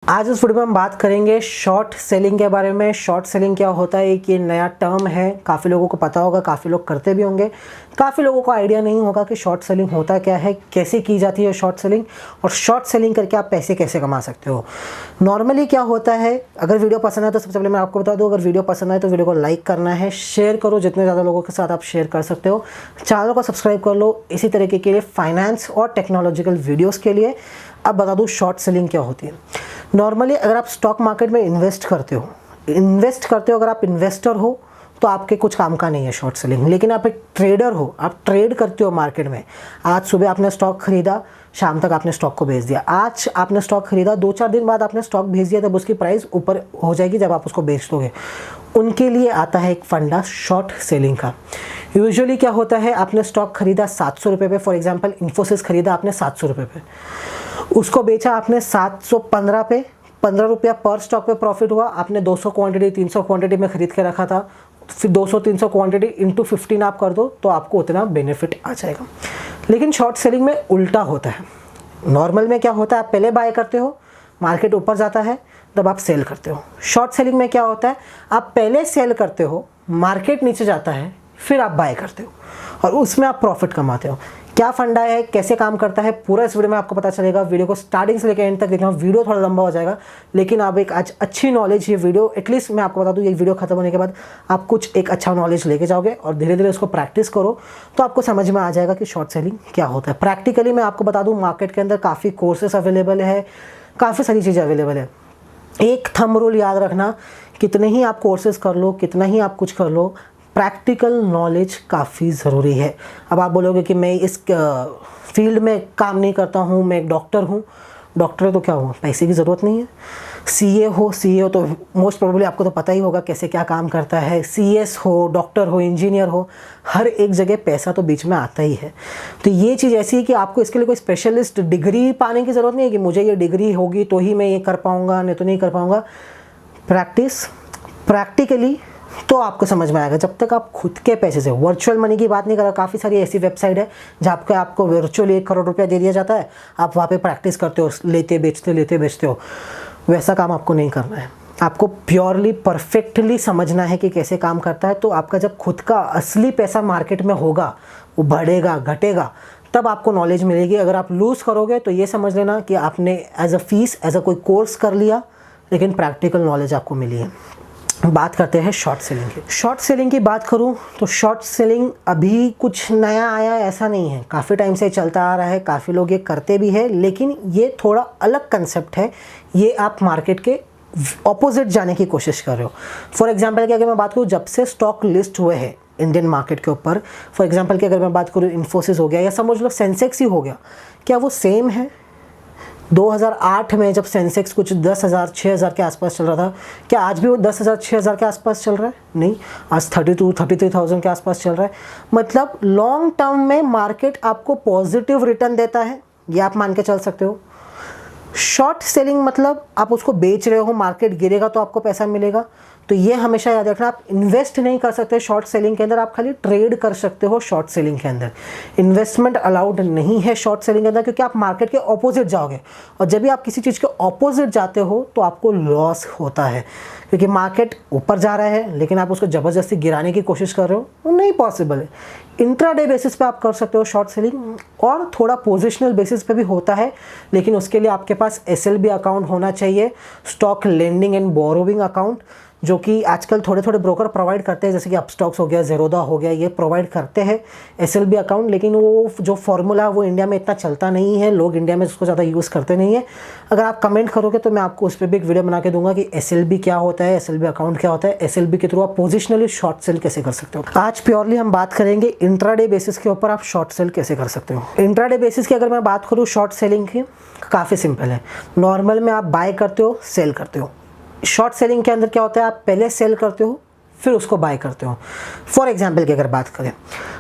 आज इस वीडियो में हम बात करेंगे शॉर्ट सेलिंग के बारे में। शॉर्ट सेलिंग क्या होता है, कि नया टर्म है, काफ़ी लोगों को पता होगा, काफ़ी लोग करते भी होंगे, काफ़ी लोगों को आइडिया नहीं होगा कि शॉर्ट सेलिंग होता क्या है, कैसे की जाती है शॉर्ट सेलिंग, और शॉर्ट सेलिंग करके आप पैसे कैसे कमा सकते हो। नॉर्मली क्या होता है, अगर वीडियो पसंद है तो सबसे पहले मैं आपको बता दूँ, अगर वीडियो पसंद आए तो वीडियो को लाइक करना है, शेयर करो, जितने ज़्यादा लोगों के साथ आप शेयर कर सकते हो। चैनल को सब्सक्राइब कर लो इसी तरीके के लिए फाइनेंस और टेक्नोलॉजिकल वीडियोज़ के लिए। अब बता दूँ शॉर्ट सेलिंग क्या होती है। नॉर्मली अगर आप स्टॉक मार्केट में इन्वेस्ट करते हो, अगर आप इन्वेस्टर हो तो आपके कुछ काम का नहीं है शॉर्ट सेलिंग। लेकिन आप एक ट्रेडर हो, आप ट्रेड करते हो मार्केट में। आज सुबह आपने स्टॉक खरीदा, शाम तक आपने स्टॉक को बेच दिया। आज आपने स्टॉक खरीदा, 2-4 दिन बाद आपने स्टॉक भेज दिया, तब उसकी प्राइस ऊपर हो जाएगी जब आप उसको बेच दोगे। उनके लिए आता है एक फंडा शॉर्ट सेलिंग का। यूजुअली क्या होता है, आपने स्टॉक खरीदा 700 रुपये पे, फॉर एग्जाम्पल इन्फोसिस खरीदा आपने 700 रुपये पे, उसको बेचा आपने 715 पे, 15 रुपया पर स्टॉक पे प्रॉफिट हुआ। आपने 200 क्वांटिटी 300 क्वांटिटी में खरीद के रखा था, फिर 200-300 क्वांटिटी इंटू 15 आप कर दो तो आपको उतना बेनिफिट आ जाएगा। लेकिन शॉर्ट सेलिंग में उल्टा होता है। नॉर्मल में क्या होता है, आप पहले बाय करते हो, मार्केट ऊपर जाता है तब आप सेल करते हो। शॉर्ट सेलिंग में क्या होता है, आप पहले सेल करते हो, मार्केट नीचे जाता है, फिर आप बाय करते हो और उसमें आप प्रॉफिट कमाते हो। क्या फंडा है, कैसे काम करता है, पूरा इस वीडियो में आपको पता चलेगा। वीडियो को स्टार्टिंग से लेकर एंड तक देखना। वीडियो थोड़ा लंबा हो जाएगा, लेकिन आप एक आज अच्छी नॉलेज, ये वीडियो एटलीस्ट मैं आपको बता दूं, ये वीडियो खत्म होने के बाद आप कुछ एक अच्छा नॉलेज लेके जाओगे और धीरे धीरे उसको प्रैक्टिस करो तो आपको समझ में आ जाएगा कि शॉर्ट सेलिंग क्या होता है। प्रैक्टिकली मैं आपको बता दूँ, मार्केट के अंदर काफ़ी कोर्सेस अवेलेबल है, काफ़ी सारी चीज़ें अवेलेबल है। एक थंब रूल याद रखना, कितने ही आप कोर्सेज कर लो, कितना ही आप कुछ कर लो, प्रैक्टिकल नॉलेज काफ़ी ज़रूरी है। अब आप बोलोगे कि मैं इस फील्ड में काम नहीं करता हूँ, मैं एक डॉक्टर हूँ। डॉक्टर तो क्या हुआ, पैसे की ज़रूरत नहीं है। सीए हो तो मोस्ट प्रोबेबली आपको तो पता ही होगा कैसे क्या काम करता है। सीएस हो, डॉक्टर हो, इंजीनियर हो, हर एक जगह पैसा तो बीच में आता ही है। तो ये चीज़ ऐसी है कि आपको इसके लिए कोई स्पेशलिस्ट डिग्री पाने की ज़रूरत नहीं है कि मुझे ये डिग्री होगी तो ही मैं ये कर पाऊँगा, नहीं तो नहीं कर पाऊँगा। प्रैक्टिकली तो आपको समझ में आएगा। जब तक आप खुद के पैसे से, वर्चुअल मनी की बात नहीं कर रहा, काफ़ी सारी ऐसी वेबसाइट है जहाँ पे आपको वर्चुअली 1 करोड़ रुपया दे दिया जाता है, आप वहाँ पे प्रैक्टिस करते हो, लेते बेचते हो। वैसा काम आपको नहीं करना है। आपको प्योरली परफेक्टली समझना है कि कैसे काम करता है। तो आपका जब खुद का असली पैसा मार्केट में होगा, वो बढ़ेगा घटेगा, तब आपको नॉलेज मिलेगी। अगर आप लूज़ करोगे तो ये समझ लेना कि आपने as a fees, as a कोई कोर्स कर लिया, लेकिन प्रैक्टिकल नॉलेज आपको मिली है। बात करते हैं शॉर्ट सेलिंग की। शॉर्ट सेलिंग की बात करूं तो शॉर्ट सेलिंग अभी कुछ नया आया ऐसा नहीं है, काफ़ी टाइम से चलता आ रहा है, काफ़ी लोग ये करते भी है, लेकिन ये थोड़ा अलग कंसेप्ट है। ये आप मार्केट के ऑपोजिट जाने की कोशिश कर रहे हो। फॉर एग्जाम्पल की अगर मैं बात करूँ, जब से स्टॉक लिस्ट हुए हैं इंडियन मार्केट के ऊपर, फॉर एग्जाम्पल की अगर मैं बात करूँ, इन्फोसिस हो गया या समझ लो सेंसेक्स ही हो गया, क्या वो सेम है? 2008 में जब सेंसेक्स कुछ 10,000-6,000 के आसपास चल रहा था, क्या आज भी वो 10,000-6,000 के आसपास चल रहा है? नहीं, आज 32,000-33,000 के आसपास चल रहा है। मतलब लॉन्ग टर्म में मार्केट आपको पॉजिटिव रिटर्न देता है, ये आप मान के चल सकते हो। शॉर्ट सेलिंग मतलब आप उसको बेच रहे हो, मार्केट गिरेगा तो आपको पैसा मिलेगा। तो ये हमेशा याद रखना, आप इन्वेस्ट नहीं कर सकते शॉर्ट सेलिंग के अंदर, आप खाली ट्रेड कर सकते हो शॉर्ट सेलिंग के अंदर। इन्वेस्टमेंट अलाउड नहीं है शॉर्ट सेलिंग के अंदर, क्योंकि आप मार्केट के ऑपोजिट जाओगे, और जब भी आप किसी चीज़ के ऑपोजिट जाते हो तो आपको लॉस होता है, क्योंकि मार्केट ऊपर जा रहा है लेकिन आप उसको ज़बरदस्ती गिराने की कोशिश कर रहे हो, वो नहीं पॉसिबल है। इंट्राडे बेसिस पे आप कर सकते हो शॉर्ट सेलिंग, और थोड़ा पोजिशनल बेसिस पे भी होता है, लेकिन उसके लिए आपके पास एसएलबी अकाउंट होना चाहिए, stock lending and borrowing account, जो कि आजकल थोड़े थोड़े ब्रोकर प्रोवाइड करते हैं, जैसे कि अपस्टॉक्स हो गया, ज़ेरोदा हो गया, ये प्रोवाइड करते हैं एसएलबी अकाउंट। लेकिन वो जो फॉर्मूला वो इंडिया में इतना चलता नहीं है, लोग इंडिया में उसको ज़्यादा यूज़ करते नहीं है। अगर आप कमेंट करोगे तो मैं आपको उस पर भी एक वीडियो बना के दूंगा कि एसएलबी क्या होता है, एसएलबी अकाउंट क्या होता है, एसएलबी के थ्रू आप पोजिशनली शॉर्ट सेल कैसे कर सकते हो। आज प्योरली हम बात करेंगे इंट्राडे बेसिस के ऊपर आप शॉर्ट सेल कैसे कर सकते हो। इंट्राडे बेसिस की अगर मैं बात करूँ शॉर्ट सेलिंग की, काफ़ी सिंपल है। नॉर्मल में आप बाय करते हो, सेल करते हो। शॉर्ट सेलिंग के अंदर क्या होता है, आप पहले सेल करते हो फिर उसको बाय करते हो। फॉर एग्जांपल की अगर बात करें,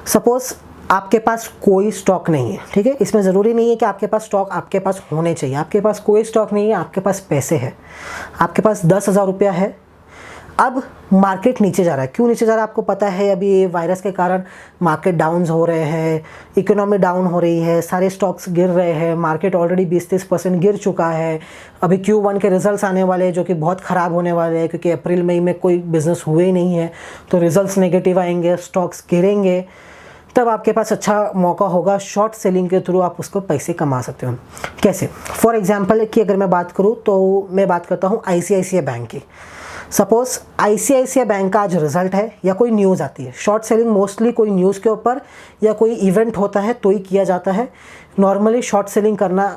सपोज आपके पास कोई स्टॉक नहीं है, ठीक है, इसमें ज़रूरी नहीं है कि आपके पास स्टॉक आपके पास होने चाहिए। आपके पास कोई स्टॉक नहीं है, आपके पास पैसे है, आपके पास 10,000 रुपया है, अब मार्केट नीचे जा रहा है, क्यों नीचे जा रहा है आपको पता है, अभी वायरस के कारण मार्केट डाउन हो रहे हैं, इकोनॉमी डाउन हो रही है, सारे स्टॉक्स गिर रहे हैं, मार्केट ऑलरेडी 20-30% गिर चुका है। अभी Q1 के रिजल्ट्स आने वाले हैं जो कि बहुत ख़राब होने वाले हैं, क्योंकि अप्रैल मई में कोई बिज़नेस हुए ही नहीं है, तो रिजल्ट्स नेगेटिव आएंगे, स्टॉक्स गिरेंगे। तब आपके पास अच्छा मौका होगा, शॉर्ट सेलिंग के थ्रू आप उसको पैसे कमा सकते हो। कैसे? फॉर एग्जांपल की अगर मैं बात करूँ तो मैं बात करता हूँ ICICI बैंक की। सपोज ICICI बैंक का आज रिजल्ट है या कोई न्यूज़ आती है। शॉर्ट सेलिंग मोस्टली कोई न्यूज़ के ऊपर या कोई इवेंट होता है तो ही किया जाता है। नॉर्मली शॉर्ट सेलिंग करना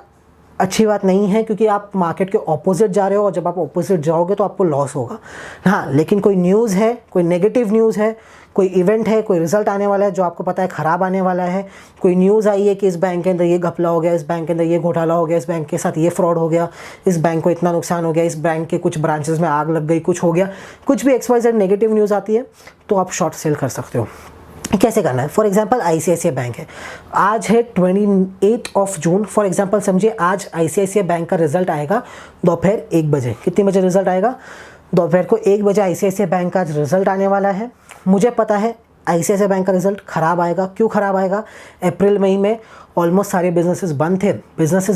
अच्छी बात नहीं है, क्योंकि आप मार्केट के ऑपोजिट जा रहे हो और जब आप ऑपोजिट जाओगे तो आपको लॉस होगा। हाँ, लेकिन कोई न्यूज़ है, कोई नेगेटिव न्यूज़ है, कोई इवेंट है, कोई रिजल्ट आने वाला है जो आपको पता है ख़राब आने वाला है, कोई न्यूज़ आई है कि इस बैंक के अंदर ये घपला हो गया, इस बैंक के अंदर ये घोटाला हो गया, इस बैंक के साथ ये फ्रॉड हो गया, इस बैंक को इतना नुकसान हो गया, इस बैंक के कुछ ब्रांचेस में आग लग गई, कुछ हो गया, कुछ भी XYZ नेगेटिव न्यूज़ आती है तो आप शॉर्ट सेल कर सकते हो। कैसे करना है? फॉर एग्जांपल ICICI बैंक है, आज है 28 जून। फॉर एग्जांपल समझिए आज ICICI बैंक का रिजल्ट आएगा दोपहर 1 बजे। कितने बजे रिजल्ट आएगा? दोपहर को 1 बजे ICICI बैंक का आज रिजल्ट आने वाला है। मुझे पता है ICICI बैंक का रिजल्ट ख़राब आएगा। क्यों ख़राब आएगा? अप्रैल मई में ऑलमोस्ट सारे बिजनेसेस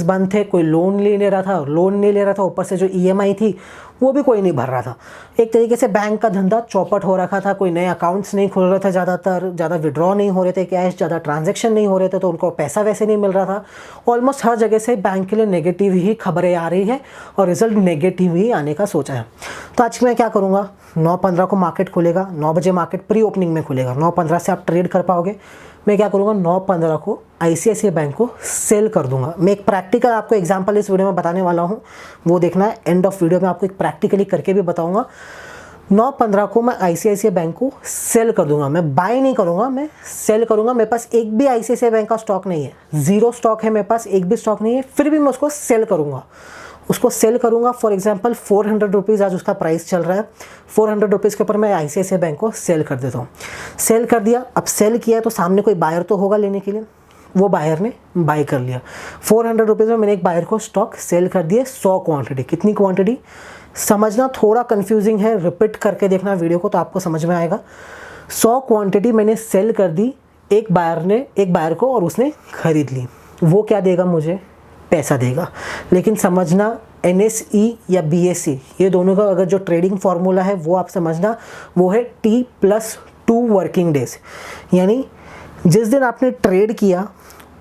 बंद थे, कोई लोन नहीं ले रहा था, ऊपर से जो EMI थी वो भी कोई नहीं भर रहा था। एक तरीके से बैंक का धंधा चौपट हो रखा था, कोई नए अकाउंट्स नहीं खुल रहे थे, ज़्यादा विड्रॉ नहीं हो रहे थे कैश, ज़्यादा ट्रांजैक्शन नहीं हो रहे थे, तो उनको पैसा वैसे नहीं मिल रहा था। ऑलमोस्ट हर जगह से बैंक के लिए नेगेटिव ही खबरें आ रही है और रिजल्ट नेगेटिव ही आने का सोचा है। तो आज मैं क्या करूँगा, 9:15 को मार्केट खुलेगा, 9 बजे मार्केट प्री ओपनिंग में खुलेगा, 9:15 से आप ट्रेड कर पाओगे। मैं क्या करूँगा, 9:15 को ICICI बैंक को सेल कर दूंगा। मैं एक प्रैक्टिकल आपको एग्जांपल इस वीडियो में बताने वाला हूँ, वो देखना है। एंड ऑफ वीडियो में आपको एक प्रैक्टिकली करके भी बताऊंगा। 9:15 को मैं ICICI बैंक को सेल कर दूंगा। मैं बाय नहीं करूंगा, मैं सेल करूंगा। मेरे पास एक भी ICICI बैंक का स्टॉक नहीं है, 0 स्टॉक है मेरे पास, एक भी स्टॉक नहीं है, फिर भी मैं उसको सेल करूंगा। फॉर एग्जांपल 400 रुपीज़ आज उसका प्राइस चल रहा है। 400 रुपीज़ के ऊपर मैं ICICI बैंक को सेल कर देता हूँ। सेल कर दिया। अब सेल किया तो सामने कोई बायर तो होगा लेने के लिए, वो बायर ने बाय कर लिया। 400 रुपीज़ में मैंने एक बायर को स्टॉक सेल कर दिए 100 क्वांटिटी। कितनी क्वांटिटी समझना थोड़ा कंफ्यूजिंग है, रिपीट करके देखना वीडियो को तो आपको समझ में आएगा। 100 क्वांटिटी मैंने सेल कर दी एक बायर को और उसने खरीद ली। वो क्या देगा मुझे? पैसा देगा। लेकिन समझना NSE या BSE ये दोनों का अगर जो ट्रेडिंग फार्मूला है वो आप समझना, वो है T+2 वर्किंग डेज। यानी जिस दिन आपने ट्रेड किया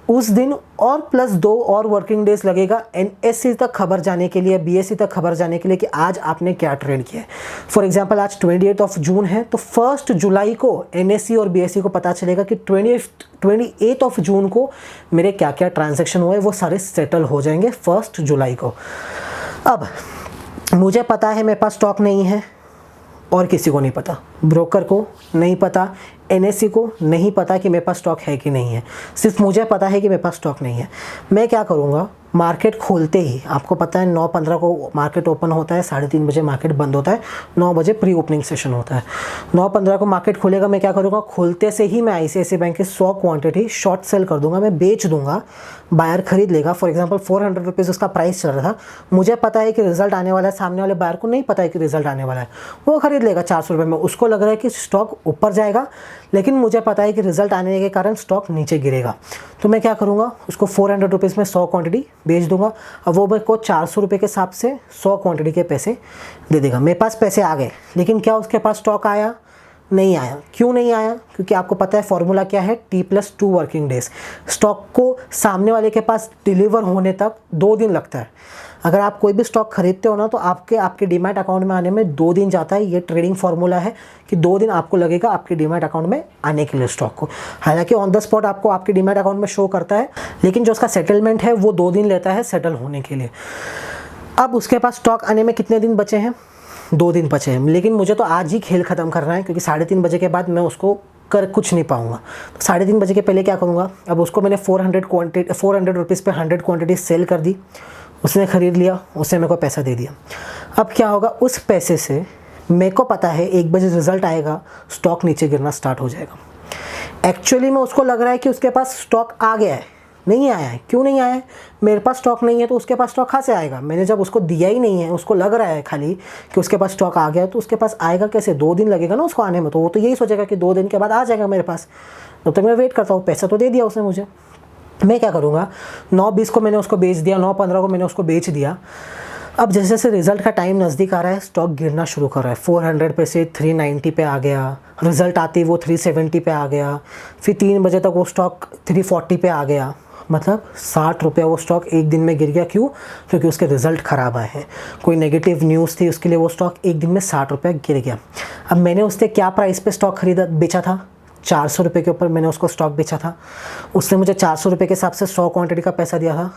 उस दिन और +2 और वर्किंग डेज लगेगा NSE तक खबर जाने के लिए, BSE तक खबर जाने के लिए कि आज आपने क्या ट्रेड किया है। फॉर एग्जांपल आज 28 जून है, तो 1 जुलाई को NSE और BSE को पता चलेगा कि 28 जून को मेरे क्या क्या ट्रांजैक्शन हुए, वो सारे सेटल हो जाएंगे 1 जुलाई को। अब मुझे पता है मेरे पास स्टॉक नहीं है और किसी को नहीं पता, ब्रोकर को नहीं पता, NSE को नहीं पता कि मेरे पास स्टॉक है कि नहीं है, सिर्फ मुझे पता है कि मेरे पास स्टॉक नहीं है। मैं क्या करूँगा, मार्केट खोलते ही, आपको पता है 9:15 को मार्केट ओपन होता है, 3:30 बजे मार्केट बंद होता है, 9 बजे प्री ओपनिंग सेशन होता है। 9:15 को मार्केट खुलेगा। मैं क्या करूँगा, खोलते से ही मैं ICICI बैंक की 100 क्वांटिटी शॉर्ट सेल कर दूंगा, मैं बेच दूंगा, बायर खरीद लेगा। फॉर एग्जांपल 400 रुपीज़ उसका प्राइस चल रहा था, मुझे पता है कि रिजल्ट आने वाला है, सामने वाले बायर को नहीं पता है कि रिजल्ट आने वाला है, वो खरीद लेगा 400 रुपये में। उसको लग रहा है कि स्टॉक ऊपर जाएगा, लेकिन मुझे पता है कि रिजल्ट आने के कारण स्टॉक नीचे गिरेगा। तो मैं क्या करूँगा, उसको 400 रुपीज़ में 100 क्वांटिटी बेच दूंगा। अब वो मेरे को 400 रुपये के हिसाब से 100 क्वांटिटी के पैसे दे देगा। मेरे पास पैसे आ गए, लेकिन क्या उसके पास स्टॉक आया? नहीं आया। क्यों नहीं आया? क्योंकि आपको पता है फॉर्मूला क्या है, T+2 वर्किंग डेज। स्टॉक को सामने वाले के पास डिलीवर होने तक 2 दिन लगता है। अगर आप कोई भी स्टॉक खरीदते हो ना, तो आपके डीमैट अकाउंट में आने में 2 दिन जाता है। ये ट्रेडिंग फार्मूला है कि 2 दिन आपको लगेगा आपके डीमैट अकाउंट में आने के लिए स्टॉक को। हालांकि ऑन द स्पॉट आपको आपके डीमैट अकाउंट में शो करता है, लेकिन जो उसका सेटलमेंट है वो 2 दिन लेता है सेटल होने के लिए। अब उसके पास स्टॉक आने में कितने दिन बचे हैं? 2 दिन बचे हैं। लेकिन मुझे तो आज ही खेल ख़त्म करना है, क्योंकि 3:30 बजे के बाद मैं उसको कर कुछ नहीं पाऊंगा। तो 3:30 बजे के पहले क्या करूँगा, अब उसको मैंने 400 रुपीज़ पे 100 क्वांटिटी सेल कर दी, उसने ख़रीद लिया, उसने मेरे को पैसा दे दिया। अब क्या होगा, उस पैसे से मेरे को पता है 1 बजे रिजल्ट आएगा, स्टॉक नीचे गिरना स्टार्ट हो जाएगा। एक्चुअली में उसको लग रहा है कि उसके पास स्टॉक आ गया है, नहीं आया है। क्यों नहीं आया है? मेरे पास स्टॉक नहीं है तो उसके पास स्टॉक कहाँ से आएगा? मैंने जब उसको दिया ही नहीं है, उसको लग रहा है खाली कि उसके पास स्टॉक आ गया, तो उसके पास आएगा कैसे? 2 दिन लगेगा ना उसको आने में, तो वो तो यही सोचेगा कि 2 दिन के बाद आ जाएगा मेरे पास, तब तक मैं वेट करता हूँ। पैसा तो दे दिया उसने मुझे, मैं क्या करूँगा? 9:20 को मैंने उसको बेच दिया, 9:15 को मैंने उसको बेच दिया। अब जैसे जैसे रिज़ल्ट का टाइम नज़दीक आ रहा है, स्टॉक गिरना शुरू कर रहा है। 400 पे से 390 पे आ गया, रिज़ल्ट आते ही वो 370 पे आ गया, फिर 3 बजे तक वो स्टॉक 340 पे आ गया। मतलब 60 रुपये वो स्टॉक एक दिन में गिर गया। क्यों? क्योंकि उसके रिज़ल्ट ख़राब आए हैं, कोई नेगेटिव न्यूज़ थी, उसके लिए वो स्टॉक एक दिन में 60 रुपये गिर गया। अब मैंने उससे क्या प्राइस पे स्टॉक बेचा था? 400 रुपये के ऊपर मैंने उसको स्टॉक बेचा था। उसने मुझे 400 रुपये के हिसाब से 100 क्वांटिटी का पैसा दिया था।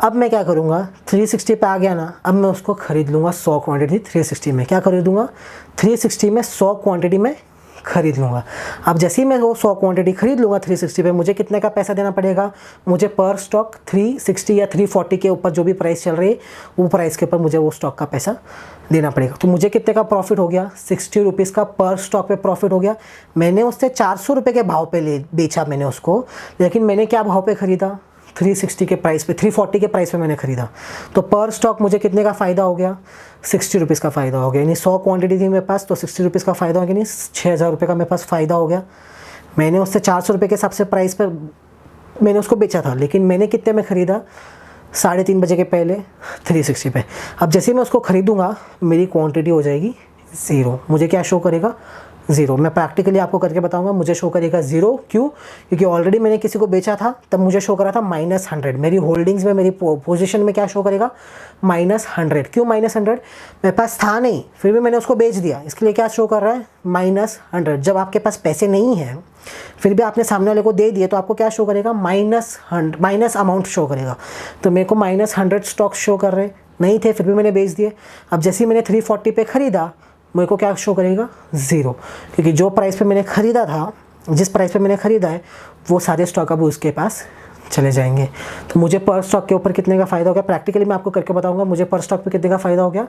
अब मैं क्या करूँगा? 360 पे आ गया ना, अब मैं उसको ख़रीद लूँगा 100 क्वांटिटी 360 में। क्या खरीदूँगा? 360 में 100 क्वांटिटी में खरीद लूँगा। अब जैसे ही मैं वो 100 क्वांटिटी खरीद लूँगा 360 पे, मुझे कितने का पैसा देना पड़ेगा? मुझे पर स्टॉक 360 या 340 के ऊपर जो भी प्राइस चल रही है, वो प्राइस के ऊपर मुझे वो स्टॉक का पैसा देना पड़ेगा। तो मुझे कितने का प्रॉफिट हो गया? 60 रुपीज़ का पर स्टॉक पे प्रॉफिट हो गया। मैंने उससे 400 रुपये के भाव पे बेचा मैंने उसको, लेकिन मैंने क्या भाव पे ख़रीदा? 360 के प्राइस पे, 340 के प्राइस पे मैंने ख़रीदा। तो पर स्टॉक मुझे कितने का फ़ायदा हो गया? 60 रुपीज़ का फ़ायदा हो गया। यानी 100 क्वांटिटी थी मेरे पास, तो 60 रुपीज़ का फ़ायदा हो गया, यानी 6000 रुपये का मेरे पास फ़ायदा हो गया। मैंने उससे 400 रुपये के हिसाब से प्राइस पर मैंने उसको बेचा था, लेकिन मैंने कितने में ख़रीदा? 3:30 बजे के पहले 360 पे। अब जैसे मैं उसको ख़रीदूँगा, मेरी क्वांटिटी हो जाएगी 0। मुझे क्या शो करेगा? 0। मैं प्रैक्टिकली आपको करके बताऊंगा, मुझे शो करेगा 0। क्यों? क्योंकि ऑलरेडी मैंने किसी को बेचा था, तब मुझे शो करा था -100। मेरी होल्डिंग्स में, मेरी पोजीशन में क्या शो करेगा? -100। क्यों -100? मेरे पास था नहीं, फिर भी मैंने उसको बेच दिया, इसके लिए क्या शो कर रहा है? -100। जब आपके पास पैसे नहीं हैं, फिर भी आपने सामने वाले को दे दिए, तो आपको क्या शो करेगा? माइनस अमाउंट शो करेगा। तो मेरे को -100 स्टॉक शो कर रहे नहीं थे, फिर भी मैंने बेच दिए। अब जैसे ही मैंने 340 पे ख़रीदा, मेरे को क्या शो करेगा? 0। क्योंकि जो प्राइस पे मैंने ख़रीदा था, जिस प्राइस पे मैंने ख़रीदा है, वो सारे स्टॉक अब उसके पास चले जाएंगे। तो मुझे पर स्टॉक के ऊपर कितने का फ़ायदा हो गया? प्रैक्टिकली मैं आपको करके बताऊंगा। मुझे पर स्टॉक पे कितने का फ़ायदा हो गया?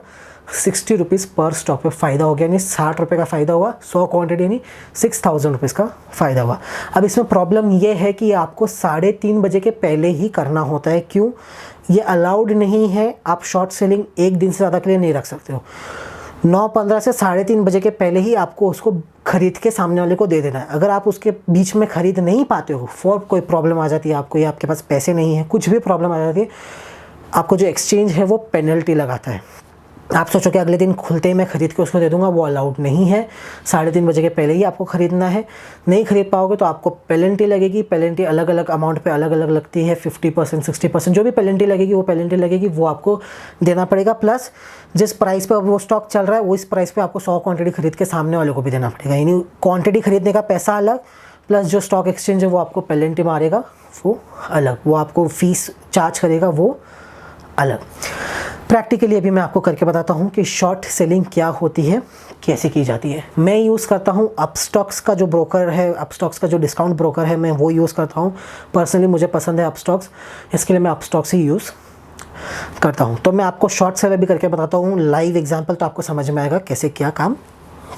60 रुपीज़ पर स्टॉक पे फ़ायदा हो गया, यानी 60 रुपये का फ़ायदा हुआ। 100 क्वांटिटी यानी 6000 रुपीज़ का फ़ायदा हुआ। अब इसमें प्रॉब्लम ये है कि आपको 3:30 बजे के पहले ही करना होता है। क्यों? ये अलाउड नहीं है, आप शॉर्ट सेलिंग एक दिन से ज़्यादा के लिए नहीं रख सकते हो। 9:15 से 3:30 बजे के पहले ही आपको उसको खरीद के सामने वाले को दे देना है। अगर आप उसके बीच में खरीद नहीं पाते हो, फॉर कोई प्रॉब्लम आ जाती है आपको, या आपके पास पैसे नहीं है, कुछ भी प्रॉब्लम आ जाती है, आपको जो एक्सचेंज है वो पेनल्टी लगाता है। आप सोचो कि अगले दिन खुलते ही मैं खरीद के उसको दे दूंगा, वो अलाउड नहीं है। 3:30 बजे के पहले ही आपको खरीदना है। नहीं खरीद पाओगे तो आपको पेनल्टी लगेगी। पेनल्टी अलग अलग अमाउंट पे अलग अलग लगती है, 50%, 60%, जो भी पेनल्टी लगेगी वो आपको देना पड़ेगा। प्लस जिस प्राइस पे वो स्टॉक चल रहा है, वो इस प्राइस पे आपको 100 क्वांटिटी खरीद के सामने वाले को भी देना पड़ेगा। यानी क्वांटिटी खरीदने का पैसा अलग, प्लस जो स्टॉक एक्सचेंज है वो आपको पेनल्टी मारेगा वो अलग, वो आपको फीस चार्ज करेगा वो अलग। प्रैक्टिकली अभी मैं आपको करके बताता हूँ कि शॉर्ट सेलिंग क्या होती है, कैसे की जाती है। मैं यूज़ करता हूँ अपस्टॉक्स का जो ब्रोकर है, अपस्टॉक्स का जो डिस्काउंट ब्रोकर है, मैं वो यूज़ करता हूँ। पर्सनली मुझे पसंद है अपस्टॉक्स, इसके लिए मैं अपस्टॉक्स ही यूज़ करता हूँ। तो मैं आपको शॉर्ट सेलर भी करके बताता हूँ, लाइव एग्जाम्पल, तो आपको समझ में आएगा कैसे क्या काम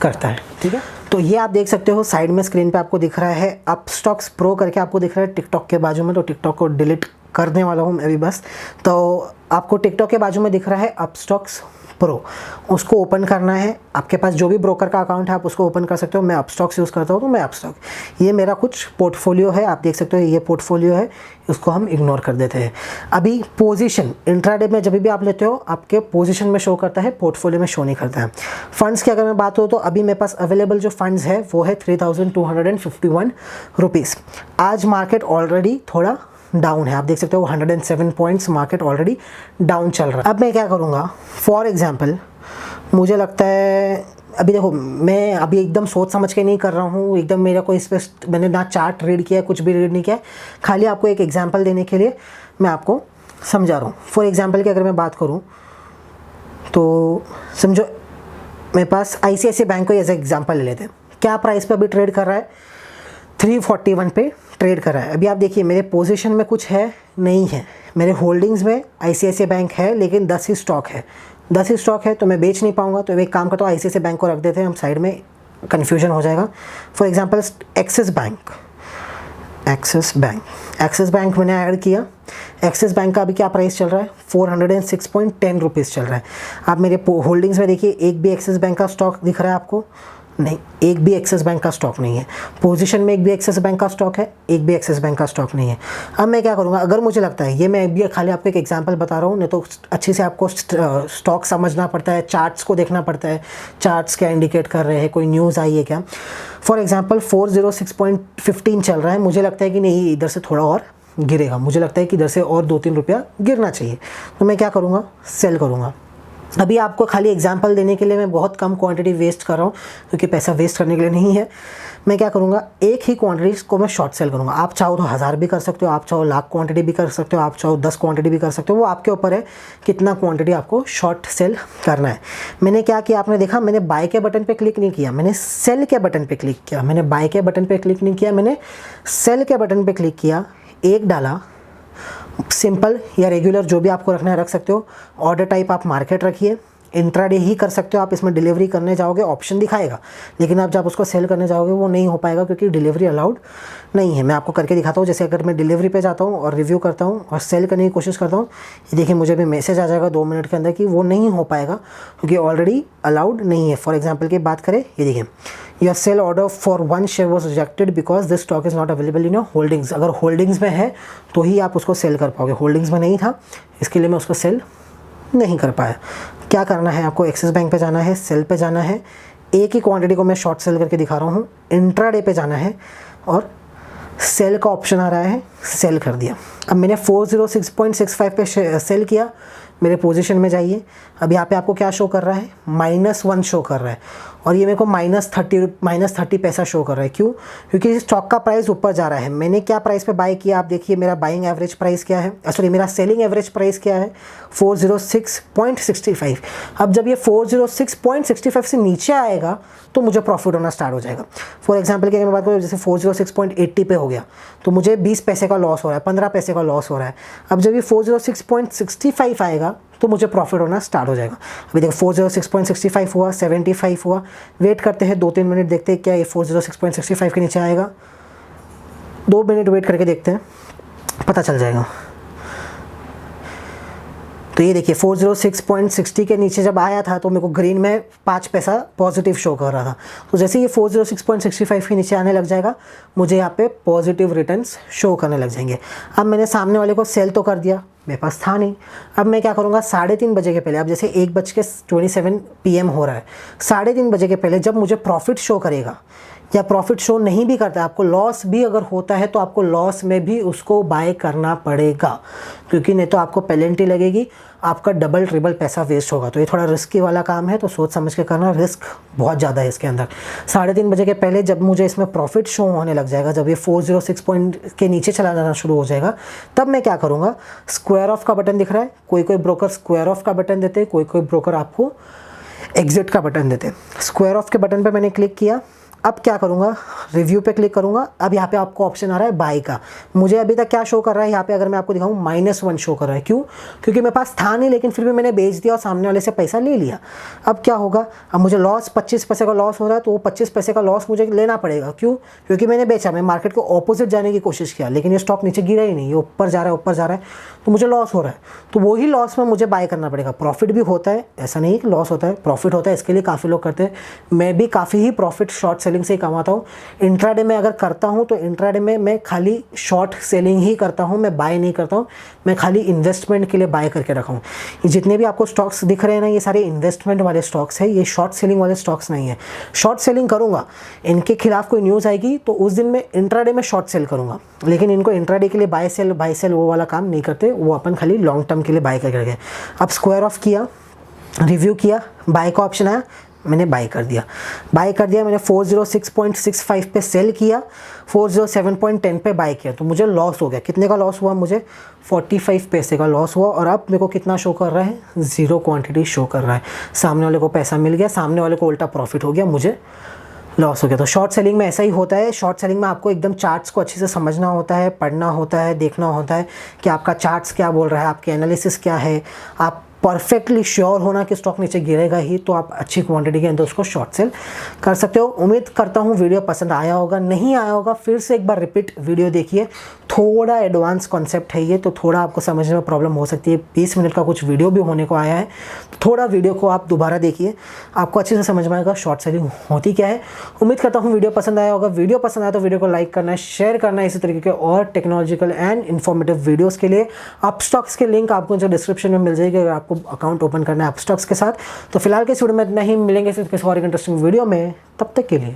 करता है। ठीक है, तो ये आप देख सकते हो साइड में स्क्रीन पे आपको दिख रहा है अपस्टॉक्स प्रो करके आपको दिख रहा है टिकटॉक के बाजू में। तो टिकटॉक को डिलीट करने वाला हूँ मैं अभी बस। तो आपको टिकटॉक के बाजू में दिख रहा है अपस्टॉक्स प्रो, उसको ओपन करना है। आपके पास जो भी ब्रोकर का अकाउंट है आप उसको ओपन कर सकते हो। मैं अपस्टॉक्स यूज़ करता हूँ, तो मैं अपस्टॉक, ये मेरा कुछ पोर्टफोलियो है, आप देख सकते हो ये पोर्टफोलियो है, उसको हम इग्नोर कर देते हैं। अभी पोजीशन इंट्राडे में जब भी आप लेते हो आपके पोजीशन में शो करता है, पोर्टफोलियो में शो नहीं करता है। फंड्स की अगर मैं बात हो तो अभी मेरे पास अवेलेबल जो फंड्स है वो है 3251 रुपीज़। आज मार्केट ऑलरेडी थोड़ा डाउन है, आप देख सकते हो 107 पॉइंट्स मार्केट ऑलरेडी डाउन चल रहा है। अब मैं क्या करूँगा, फॉर एग्जांपल मुझे लगता है, अभी देखो मैं अभी एकदम सोच समझ के नहीं कर रहा हूँ, एकदम मेरा कोई इस पर मैंने ना चार्ट रीड किया है, कुछ भी रीड नहीं किया है, खाली आपको एक एग्जांपल देने के लिए मैं आपको समझा रहा हूँ। फॉर एग्जांपल की अगर मैं बात करूँ तो समझो मेरे पास ICICI बैंक को एज एग्जांपल ले लेते हैं। क्या प्राइस पे अभी ट्रेड कर रहा है? 341 पे ट्रेड कर रहा है। अभी आप देखिए मेरे पोजीशन में कुछ है नहीं है, मेरे होल्डिंग्स में ICICI बैंक है लेकिन 10 ही स्टॉक है, 10 ही स्टॉक है, तो मैं बेच नहीं पाऊंगा। तो एक काम करता हूँ, ICICI बैंक को रख देते हैं हम साइड में, कन्फ्यूजन हो जाएगा। For example axis bank, axis bank मैंने ऐड किया। एक्सिस बैंक का अभी क्या प्राइस चल रहा है, 406.10 रुपीज़ चल रहा है। आप मेरे होल्डिंग्स में देखिए, एक भी एक्सिस बैंक का स्टॉक दिख रहा है आपको? नहीं, एक भी एक्सिस बैंक का स्टॉक नहीं है। पोजीशन में एक भी एक्सिस बैंक का स्टॉक है, एक भी एक्सिस बैंक का स्टॉक नहीं है। अब मैं क्या करूँगा, अगर मुझे लगता है, ये मैं भी खाली आपको एक एग्जांपल बता रहा हूँ, नहीं तो अच्छे से आपको स्टॉक समझना पड़ता है, चार्ट्स को देखना पड़ता है, चार्ट्स क्या इंडिकेट कर रहे हैं, कोई न्यूज़ आई है क्या। फॉर एग्जाम्पल 406.15 चल रहा है, मुझे लगता है कि नहीं इधर से थोड़ा और गिरेगा, मुझे लगता है कि इधर से और 2-3 रुपया गिरना चाहिए, तो मैं क्या करूँगा, सेल करूँगा। अभी आपको खाली एग्जांपल देने के लिए मैं बहुत कम क्वांटिटी वेस्ट कर रहा हूँ, क्योंकि पैसा वेस्ट करने के लिए नहीं है। मैं क्या करूँगा, एक ही क्वांटिटी को मैं शॉर्ट सेल करूँगा। आप चाहो तो 1000 भी कर सकते हो, आप चाहो लाख क्वांटिटी भी कर सकते हो, आप चाहो 10 क्वांटिटी भी कर सकते हो, वो आपके ऊपर है कितना क्वांटिटी आपको शॉर्ट सेल करना है। मैंने क्या किया, आपने देखा, मैंने बाय के बटन पर क्लिक नहीं किया, मैंने सेल के बटन पर क्लिक किया। मैंने बाय के बटन पर क्लिक नहीं किया, मैंने सेल के बटन पर क्लिक किया, एक डाला, सिंपल या रेगुलर जो भी आपको रखना है रख सकते हो। ऑर्डर टाइप आप मार्केट रखिए, इंट्राडे ही कर सकते हो आप। इसमें डिलीवरी करने जाओगे ऑप्शन दिखाएगा, लेकिन आप जब उसको सेल करने जाओगे वो नहीं हो पाएगा, क्योंकि डिलीवरी अलाउड नहीं है। मैं आपको करके दिखाता हूँ। जैसे अगर मैं डिलीवरी पे जाता हूँ और रिव्यू करता हूँ और सेल करने की कोशिश करता हूँ, ये देखिए मुझे भी मैसेज आ जाएगा 2 मिनट के अंदर कि वो नहीं हो पाएगा, क्योंकि ऑलरेडी अलाउड नहीं है। फॉर एग्जाम्पल की बात करें, ये देखिए, your sell order for 1 share was rejected because this stock is not available in your holdings. अगर होल्डिंग्स में है तो ही आप उसको सेल कर पाओगे, होल्डिंग्स में नहीं था, इसके लिए मैं उसको सेल नहीं कर पाया। क्या करना है आपको, एक्सिस बैंक पे जाना है, सेल पे जाना है, एक ही क्वांटिटी को मैं शॉर्ट सेल करके दिखा रहा हूँ। इंट्राडे पे जाना है और सेल का ऑप्शन आ रहा है, सेल कर दिया। अब मैंने 406.65 पे सेल किया। मेरे पोजीशन में जाइए, अब यहाँ पे आपको क्या शो कर रहा है, -1 शो कर रहा है, और ये मेरे को -30 पैसा शो कर रहा है। क्यों? क्योंकि स्टॉक का प्राइस ऊपर जा रहा है। मैंने क्या प्राइस पे बाय किया, आप देखिए मेरा बाइंग एवरेज प्राइस क्या है, सॉरी मेरा सेलिंग एवरेज प्राइस क्या है, 406.65। अब जब ये 406.65 से नीचे आएगा तो मुझे प्रॉफिट होना स्टार्ट हो जाएगा। फॉर एग्जाम्पल की अगर मैं बात करूँ, जैसे 406.80 पे हो गया तो मुझे 20 पैसे का लॉस हो रहा है, 15 पैसे का लॉस हो रहा है। अब जब ये 406.65 आएगा तो मुझे प्रॉफिट होना स्टार्ट हो जाएगा। अभी देखो 406.65 हुआ, 75 हुआ, वेट करते हैं 2-3 मिनट, देखते हैं क्या ये 406.65 के नीचे आएगा। 2 मिनट वेट करके देखते हैं, पता चल जाएगा। तो ये देखिए 406.60 के नीचे जब आया था तो मेरे को ग्रीन में 5 पैसा पॉजिटिव शो कर रहा था। तो जैसे ये 406.65 के नीचे आने लग जाएगा, मुझे यहाँ पे पॉजिटिव रिटर्न्स शो करने लग जाएंगे। अब मैंने सामने वाले को सेल तो कर दिया, मेरे पास था नहीं। अब मैं क्या करूँगा, 3:30 बजे के पहले, अब जैसे 1:27 PM हो रहा है, 3:30 बजे के पहले जब मुझे प्रॉफिट शो करेगा, या प्रॉफिट शो नहीं भी करता है, आपको लॉस भी अगर होता है तो आपको लॉस में भी उसको बाय करना पड़ेगा, क्योंकि नहीं तो आपको पेनल्टी लगेगी, आपका डबल ट्रिबल पैसा वेस्ट होगा। तो ये थोड़ा रिस्की वाला काम है, तो सोच समझ के करना, रिस्क बहुत ज़्यादा है इसके अंदर। 3:30 बजे के पहले जब मुझे इसमें प्रॉफिट शो होने लग जाएगा, जब ये 406 पॉइंट के नीचे चला जाना शुरू हो जाएगा, तब मैं क्या करूँगा, स्क्वायर ऑफ का बटन दिख रहा है, कोई कोई ब्रोकर स्क्वायर ऑफ का बटन देते हैं, कोई कोई ब्रोकर आपको एग्जिट का बटन देते हैं। स्क्वायर ऑफ के बटन पर मैंने क्लिक किया। अब क्या करूँगा, रिव्यू पे क्लिक करूँगा। अब यहाँ पे आपको ऑप्शन आ रहा है बाय का। मुझे अभी तक क्या शो कर रहा है यहाँ पे, अगर मैं आपको दिखाऊँ, -1 शो कर रहा है। क्यों? क्योंकि मेरे पास था नहीं, लेकिन फिर भी मैंने बेच दिया और सामने वाले से पैसा ले लिया। अब क्या होगा, अब मुझे लॉस 25 पैसे का लॉस हो रहा है, तो वो 25 पैसे का लॉस मुझे लेना पड़ेगा। क्यों? क्योंकि मैंने बेचा, मैं मार्केट को ऑपोजिट जाने की कोशिश किया, लेकिन ये स्टॉक नीचे गिरा ही नहीं, ये ऊपर जा रहा है, ऊपर जा रहा है, तो मुझे लॉस हो रहा है। तो वही लॉस में मुझे बाय करना पड़ेगा। प्रॉफिट भी होता है, ऐसा नहीं कि लॉस होता है, प्रॉफिट होता है, इसके लिए काफ़ी लोग करते हैं। मैं भी काफ़ी ही प्रॉफिट शॉर्ट सेलिंग से ही कमाता हूँ। इंट्राडे में अगर करता हूँ तो इंट्राडे में मैं खाली शॉर्ट सेलिंग ही करता हूँ, मैं बाय नहीं करता हूँ, मैं खाली इन्वेस्टमेंट के लिए बाय करके रखा हूँ। ये जितने भी आपको स्टॉक्स दिख रहे हैं ना, ये सारे इन्वेस्टमेंट वाले स्टॉक्स हैं, ये शॉर्ट सेलिंग वाले स्टॉक्स नहीं है। शॉर्ट सेलिंग करूँगा, इनके खिलाफ कोई न्यूज़ आएगी तो उस दिन मैं इंट्राडे में शॉर्ट सेल करूँगा, लेकिन इनको इंट्राडे के लिए बाय सेल वो वाला काम नहीं करते, वो अपन खाली लॉन्ग टर्म के लिए बाय करके रखे। अब स्क्वायर ऑफ किया, रिव्यू किया, बाय का ऑप्शन आया, मैंने बाय कर दिया। मैंने 406.65 पे सेल किया, 407.10 पे बाय किया, तो मुझे लॉस हो गया। कितने का लॉस हुआ, मुझे 45 पैसे का लॉस हुआ। और अब मेरे को कितना शो कर रहा है, 0 क्वांटिटी शो कर रहा है। सामने वाले को पैसा मिल गया, सामने वाले को उल्टा प्रॉफिट हो गया, मुझे लॉस हो गया। तो शॉर्ट सेलिंग में ऐसा ही होता है। शॉर्ट सेलिंग में आपको एकदम चार्ट्स को अच्छे से समझना होता है, पढ़ना होता है, देखना होता है कि आपका चार्ट्स क्या बोल रहा है, आपके एनालिसिस क्या है, आप परफेक्टली श्योर होना कि स्टॉक नीचे गिरेगा ही, तो आप अच्छी क्वांटिटी के अंदर उसको शॉर्ट सेल कर सकते हो। उम्मीद करता हूँ वीडियो पसंद आया होगा, नहीं आया होगा फिर से एक बार रिपीट वीडियो देखिए, थोड़ा एडवांस कॉन्सेप्ट है ये, तो थोड़ा आपको समझने में प्रॉब्लम हो सकती है। 20 मिनट का कुछ वीडियो भी होने को आया है, थोड़ा वीडियो को आप दोबारा देखिए, आपको अच्छे से समझ में आएगा शॉर्ट सेलिंग होती क्या है। उम्मीद करता हूँ वीडियो पसंद आया होगा। वीडियो पसंद आया तो वीडियो को लाइक करना है, शेयर करना है। इसी तरीके के और टेक्नोलॉजिकल एंड इन्फॉर्मेटिव वीडियोस के लिए अपस्टॉक्स के लिंक आपको जो डिस्क्रिप्शन में मिल जाएगी अगर आपको अकाउंट ओपन करना है अपस्टॉक्स के साथ। तो फिलहाल के इस वीडियो में इतना ही, मिलेंगे फिर किसी और इंटरेस्टिंग वीडियो में, तब तक के लिए।